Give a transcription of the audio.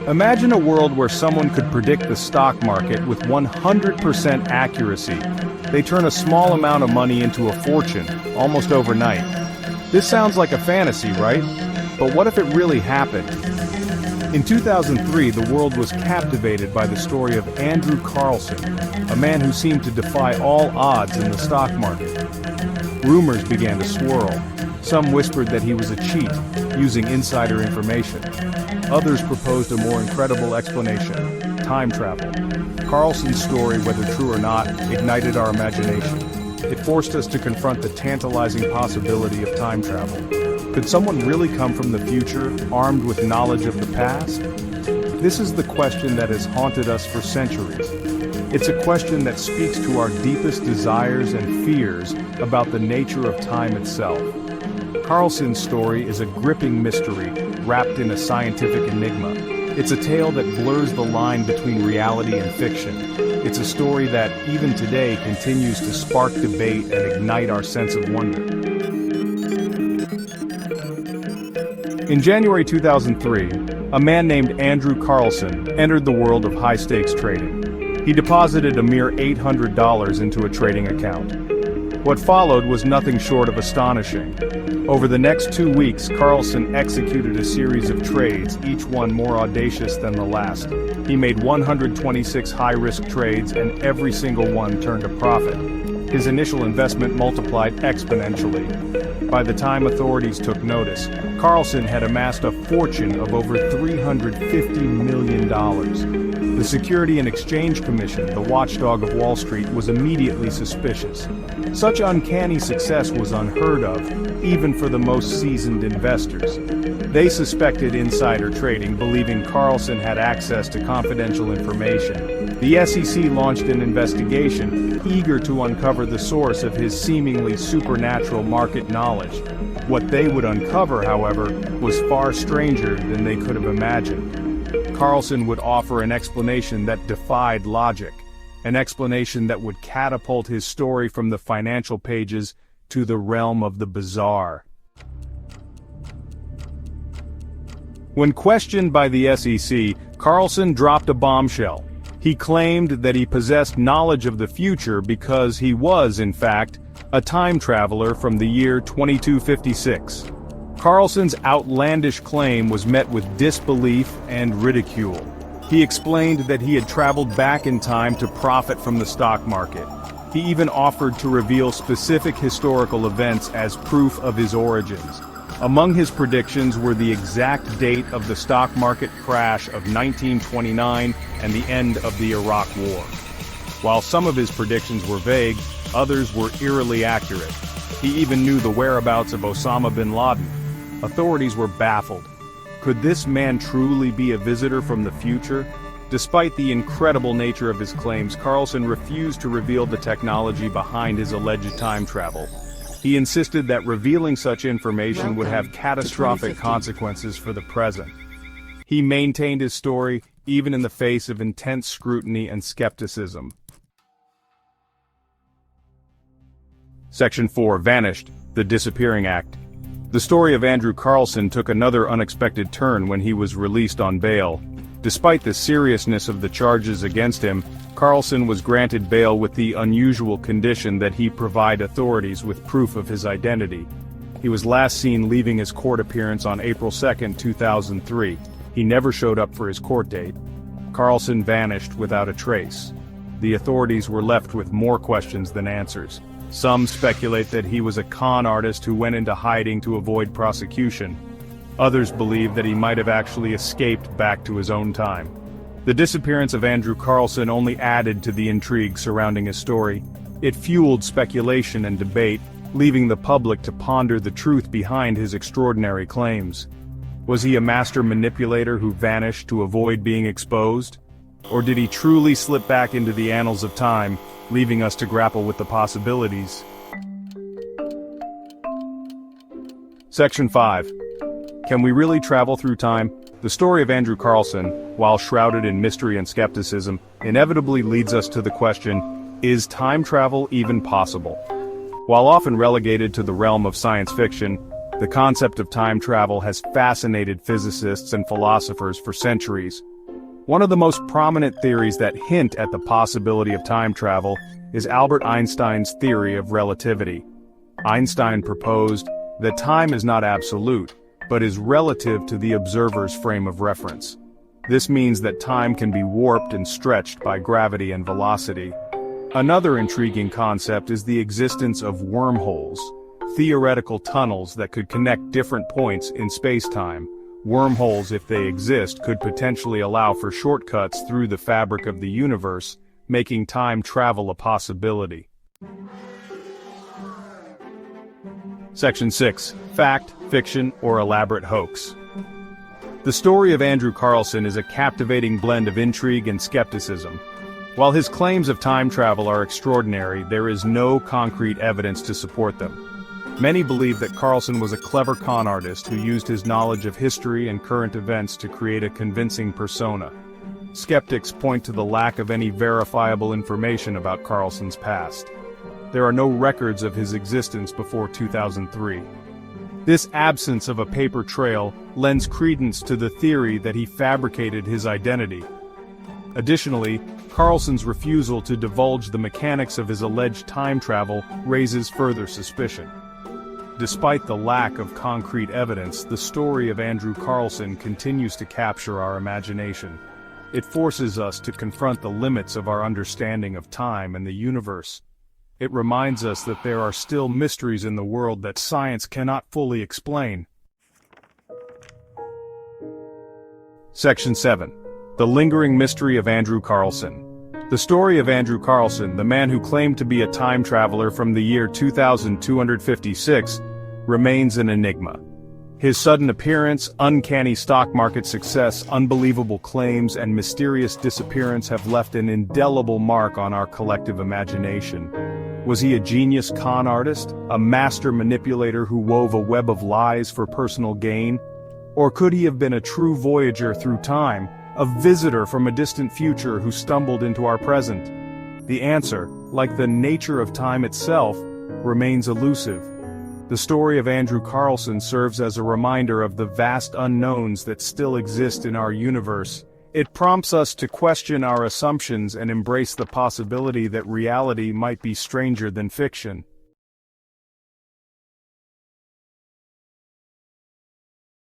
Imagine a world where someone could predict the stock market with 100% accuracy. They turn a small amount of money into a fortune, almost overnight. This sounds like a fantasy, right? But what if it really happened? In 2003, the world was captivated by the story of Andrew Carlssin, a man who seemed to defy all odds in the stock market. Rumors began to swirl. Some whispered that he was a cheat, using insider information. Others proposed a more incredible explanation: time travel. Carlson's story, whether true or not, ignited our imagination. It forced us to confront the tantalizing possibility of time travel. Could someone really come from the future, armed with knowledge of the past? This is the question that has haunted us for centuries. It's a question that speaks to our deepest desires and fears about the nature of time itself. Carlson's story is a gripping mystery, wrapped in a scientific enigma. It's a tale that blurs the line between reality and fiction. It's a story that, even today, continues to spark debate and ignite our sense of wonder. In January 2003, a man named Andrew Carlssin entered the world of high-stakes trading. He deposited a mere $800 into a trading account. What followed was nothing short of astonishing. Over the next 2 weeks, Carlssin executed a series of trades, each one more audacious than the last. He made 126 high-risk trades, and every single one turned a profit. His initial investment multiplied exponentially. By the time authorities took notice, Carlssin had amassed a fortune of over $350 million. The Securities and Exchange Commission, the watchdog of Wall Street, was immediately suspicious. Such uncanny success was unheard of, even for the most seasoned investors. They suspected insider trading, believing Carlssin had access to confidential information. The SEC launched an investigation, eager to uncover the source of his seemingly supernatural market knowledge. What they would uncover, however, was far stranger than they could have imagined. Carlssin would offer an explanation that defied logic, an explanation that would catapult his story from the financial pages to the realm of the bizarre. When questioned by the SEC, Carlssin dropped a bombshell. He claimed that he possessed knowledge of the future because he was, in fact, a time traveler from the year 2256. Carlson's outlandish claim was met with disbelief and ridicule. He explained that he had traveled back in time to profit from the stock market. He even offered to reveal specific historical events as proof of his origins. Among his predictions were the exact date of the stock market crash of 1929 and the end of the Iraq War. While some of his predictions were vague, others were eerily accurate. He even knew the whereabouts of Osama bin Laden. Authorities were baffled. Could this man truly be a visitor from the future? Despite the incredible nature of his claims, Carlssin refused to reveal the technology behind his alleged time travel. He insisted that revealing such information would have catastrophic consequences for the present. He maintained his story even in the face of intense scrutiny and skepticism. Section 4. Vanished, the Disappearing Act. The story of Andrew Carlssin took another unexpected turn when he was released on bail. Despite the seriousness of the charges against him, Carlssin was granted bail with the unusual condition that he provide authorities with proof of his identity. He was last seen leaving his court appearance on April 2, 2003. He never showed up for his court date. Carlssin vanished without a trace. The authorities were left with more questions than answers. Some speculate that he was a con artist who went into hiding to avoid prosecution. Others believe that he might have actually escaped back to his own time. The disappearance of Andrew Carlssin only added to the intrigue surrounding his story. It fueled speculation and debate, leaving the public to ponder the truth behind his extraordinary claims. Was he a master manipulator who vanished to avoid being exposed? Or did he truly slip back into the annals of time, leaving us to grapple with the possibilities? Section 5. Can we really travel through time? The story of Andrew Carlssin, while shrouded in mystery and skepticism, inevitably leads us to the question, is time travel even possible? While often relegated to the realm of science fiction, The concept of time travel has fascinated physicists and philosophers for centuries. One of the most prominent theories that hint at the possibility of time travel is Albert Einstein's theory of relativity. Einstein proposed that time is not absolute, but is relative to the observer's frame of reference. This means that time can be warped and stretched by gravity and velocity. Another intriguing concept is the existence of wormholes, theoretical tunnels that could connect different points in space-time. Wormholes, if they exist, could potentially allow for shortcuts through the fabric of the universe, making time travel a possibility. Section 6. Fact, fiction, or elaborate hoax. The story of Andrew Carlssin is a captivating blend of intrigue and skepticism. While his claims of time travel are extraordinary, there is no concrete evidence to support them. Many believe that Carlssin was a clever con artist who used his knowledge of history and current events to create a convincing persona. Skeptics point to the lack of any verifiable information about Carlssin's past. There are no records of his existence before 2003. This absence of a paper trail lends credence to the theory that he fabricated his identity. Additionally, Carlssin's refusal to divulge the mechanics of his alleged time travel raises further suspicion. Despite the lack of concrete evidence, the story of Andrew Carlssin continues to capture our imagination. It forces us to confront the limits of our understanding of time and the universe. It reminds us that there are still mysteries in the world that science cannot fully explain. Section 7. The lingering mystery of Andrew Carlssin. The story of Andrew Carlssin, the man who claimed to be a time traveler from the year 2256, remains an enigma. His sudden appearance, uncanny stock market success, unbelievable claims, and mysterious disappearance have left an indelible mark on our collective imagination. Was he a genius con artist, a master manipulator who wove a web of lies for personal gain? Or could he have been a true voyager through time, a visitor from a distant future who stumbled into our present? The answer, like the nature of time itself, remains elusive. The story of Andrew Carlssin serves as a reminder of the vast unknowns that still exist in our universe. It prompts us to question our assumptions and embrace the possibility that reality might be stranger than fiction.